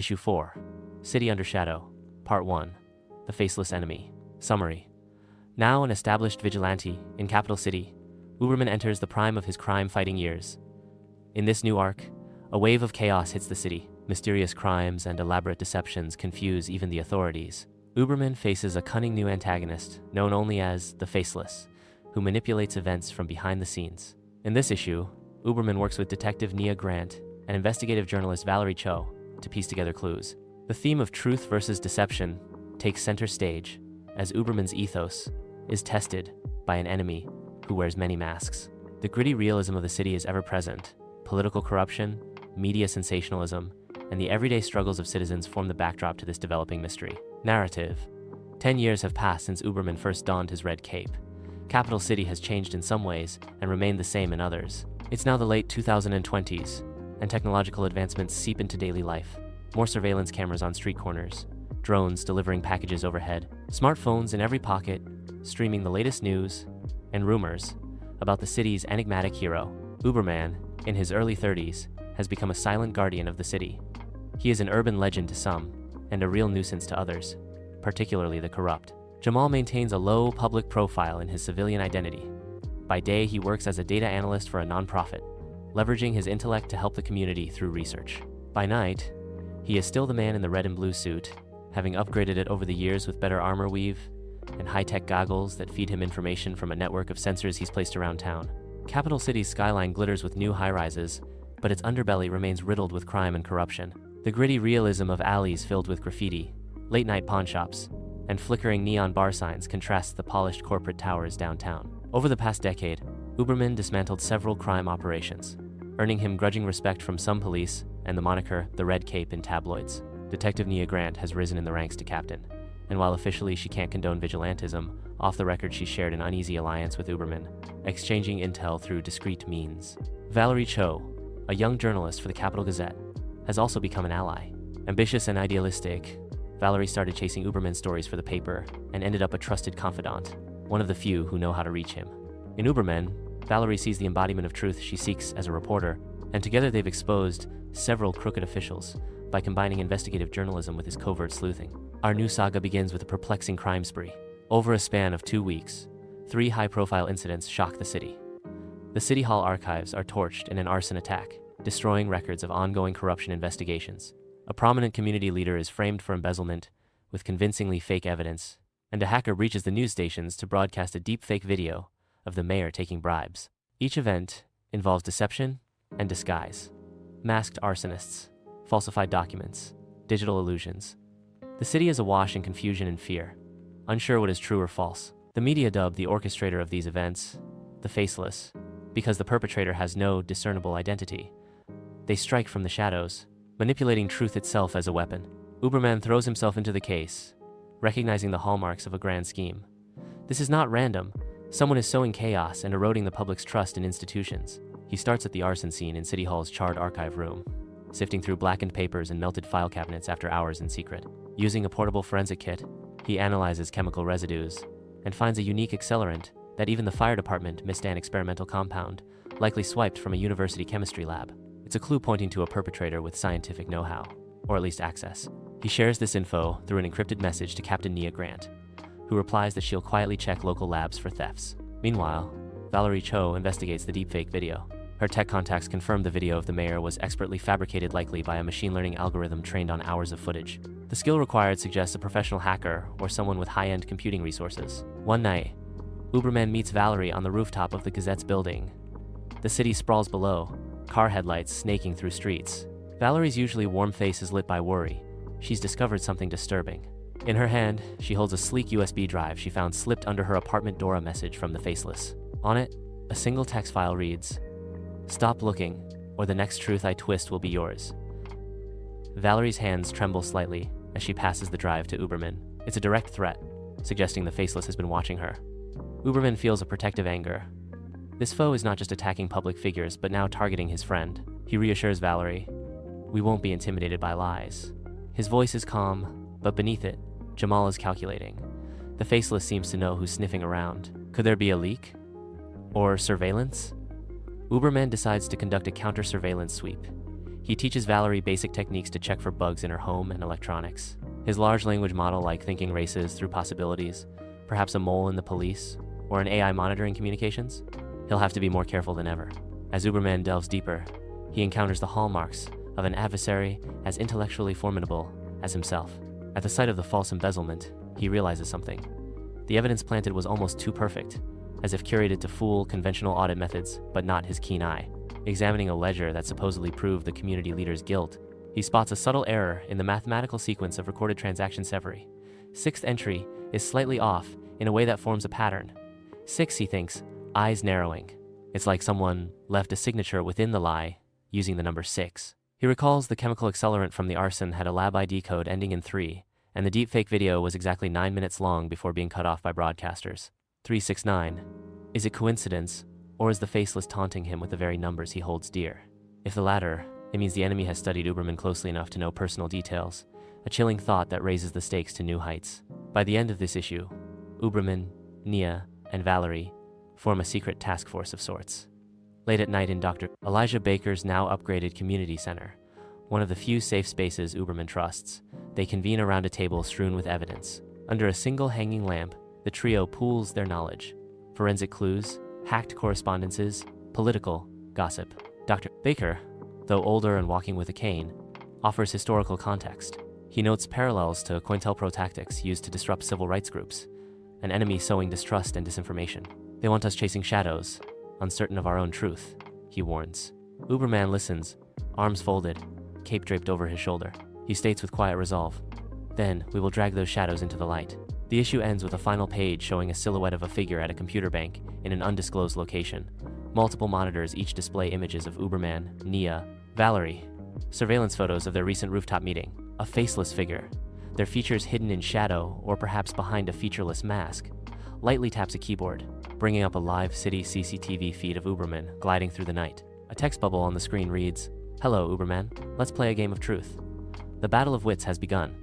Issue 4, City Under Shadow, Part 1, The Faceless Enemy. Summary. Now an established vigilante in Capital City, Uberman enters the prime of his crime-fighting years. In this new arc, a wave of chaos hits the city. Mysterious crimes and elaborate deceptions confuse even the authorities. Uberman faces a cunning new antagonist, known only as the Faceless, who manipulates events from behind the scenes. In this issue, Uberman works with Detective Nia Grant and investigative journalist Valerie Cho to piece together clues. The theme of truth versus deception takes center stage as Uberman's ethos is tested by an enemy who wears many masks. The gritty realism of the city is ever present. Political corruption, media sensationalism, and the everyday struggles of citizens form the backdrop to this developing mystery. Narrative. 10 years have passed since Uberman first donned his red cape. Capital City has changed in some ways and remained the same in others. It's now the late 2020s, and technological advancements seep into daily life. More surveillance cameras on street corners, drones delivering packages overhead, smartphones in every pocket, streaming the latest news and rumors about the city's enigmatic hero. Uberman, in his early 30s, has become a silent guardian of the city. He is an urban legend to some, and a real nuisance to others, particularly the corrupt. Jamal maintains a low public profile in his civilian identity. By day, he works as a data analyst for a nonprofit, leveraging his intellect to help the community through research. By night, he is still the man in the red and blue suit, having upgraded it over the years with better armor weave and high-tech goggles that feed him information from a network of sensors he's placed around town. Capital City's skyline glitters with new high-rises, but its underbelly remains riddled with crime and corruption. The gritty realism of alleys filled with graffiti, late-night pawn shops, and flickering neon bar signs contrasts the polished corporate towers downtown. Over the past decade, Uberman dismantled several crime operations, earning him grudging respect from some police and the moniker the Red Cape in tabloids. Detective Nia Grant has risen in the ranks to captain, and while officially she can't condone vigilantism, off the record she shared an uneasy alliance with Uberman, exchanging intel through discreet means. Valerie Cho, a young journalist for the Capital Gazette, has also become an ally. Ambitious and idealistic, Valerie started chasing Uberman stories for the paper and ended up a trusted confidant, one of the few who know how to reach him. In Uberman, Valerie sees the embodiment of truth she seeks as a reporter, and together they've exposed several crooked officials by combining investigative journalism with his covert sleuthing. Our new saga begins with a perplexing crime spree. Over a span of 2 weeks, 3 high-profile incidents shock the city. The City Hall archives are torched in an arson attack, destroying records of ongoing corruption investigations. A prominent community leader is framed for embezzlement with convincingly fake evidence, and a hacker breaches the news stations to broadcast a deep-fake video of the mayor taking bribes. Each event involves deception and disguise. Masked arsonists, falsified documents, digital illusions. The city is awash in confusion and fear, unsure what is true or false. The media dub the orchestrator of these events the Faceless, because the perpetrator has no discernible identity. They strike from the shadows, manipulating truth itself as a weapon. Uberman throws himself into the case, recognizing the hallmarks of a grand scheme. This is not random. Someone is sowing chaos and eroding the public's trust in institutions. He starts at the arson scene in City Hall's charred archive room, sifting through blackened papers and melted file cabinets after hours in secret. Using a portable forensic kit, he analyzes chemical residues and finds a unique accelerant that even the fire department missed an experimental compound, likely swiped from a university chemistry lab. It's a clue pointing to a perpetrator with scientific know-how, or at least access. He shares this info through an encrypted message to Captain Nia Grant, who replies that she'll quietly check local labs for thefts. Meanwhile, Valerie Cho investigates the deepfake video. Her tech contacts confirm the video of the mayor was expertly fabricated, likely by a machine learning algorithm trained on hours of footage. The skill required suggests a professional hacker or someone with high-end computing resources. One night, Uberman meets Valerie on the rooftop of the Gazette's building. The city sprawls below, car headlights snaking through streets. Valerie's usually warm face is lit by worry. She's discovered something disturbing. In her hand, she holds a sleek USB drive she found slipped under her apartment door. A message from the Faceless. On it, a single text file reads, "Stop looking, or the next truth I twist will be yours." Valerie's hands tremble slightly as she passes the drive to Uberman. It's a direct threat, suggesting the Faceless has been watching her. Uberman feels a protective anger. This foe is not just attacking public figures, but now targeting his friend. He reassures Valerie, "We won't be intimidated by lies." His voice is calm, but beneath it, Jamal is calculating. The Faceless seems to know who's sniffing around. Could there be a leak? Or surveillance? Uberman decides to conduct a counter-surveillance sweep. He teaches Valerie basic techniques to check for bugs in her home and electronics. His large language model, like thinking races through possibilities, perhaps a mole in the police, or an AI monitoring communications, he'll have to be more careful than ever. As Uberman delves deeper, he encounters the hallmarks of an adversary as intellectually formidable as himself. At the sight of the false embezzlement, he realizes something. The evidence planted was almost too perfect, as if curated to fool conventional audit methods, but not his keen eye. Examining a ledger that supposedly proved the community leader's guilt, he spots a subtle error in the mathematical sequence of recorded transaction severy. Sixth entry is slightly off in a way that forms a pattern. 6, he thinks, eyes narrowing. It's like someone left a signature within the lie using the number 6. He recalls the chemical accelerant from the arson had a lab ID code ending in 3, and the deepfake video was exactly 9 minutes long before being cut off by broadcasters. 369. Is it coincidence, or is the Faceless taunting him with the very numbers he holds dear? If the latter, it means the enemy has studied Uberman closely enough to know personal details, a chilling thought that raises the stakes to new heights. By the end of this issue, Uberman, Nia, and Valerie form a secret task force of sorts. Late at night in Dr. Elijah Baker's now upgraded community center, one of the few safe spaces Uberman trusts, they convene around a table strewn with evidence. Under a single hanging lamp, the trio pools their knowledge. Forensic clues, hacked correspondences, political gossip. Dr. Baker, though older and walking with a cane, offers historical context. He notes parallels to COINTELPRO tactics used to disrupt civil rights groups, an enemy sowing distrust and disinformation. They want us chasing shadows, uncertain of our own truth, he warns. Uberman listens, arms folded, cape draped over his shoulder. He states with quiet resolve, "Then we will drag those shadows into the light." The issue ends with a final page showing a silhouette of a figure at a computer bank in an undisclosed location. Multiple monitors each display images of Uberman, Nia, Valerie, surveillance photos of their recent rooftop meeting, a faceless figure, their features hidden in shadow or perhaps behind a featureless mask, lightly taps a keyboard, bringing up a live city CCTV feed of Uberman gliding through the night. A text bubble on the screen reads, "Hello, Uberman. Let's play a game of truth." The battle of wits has begun.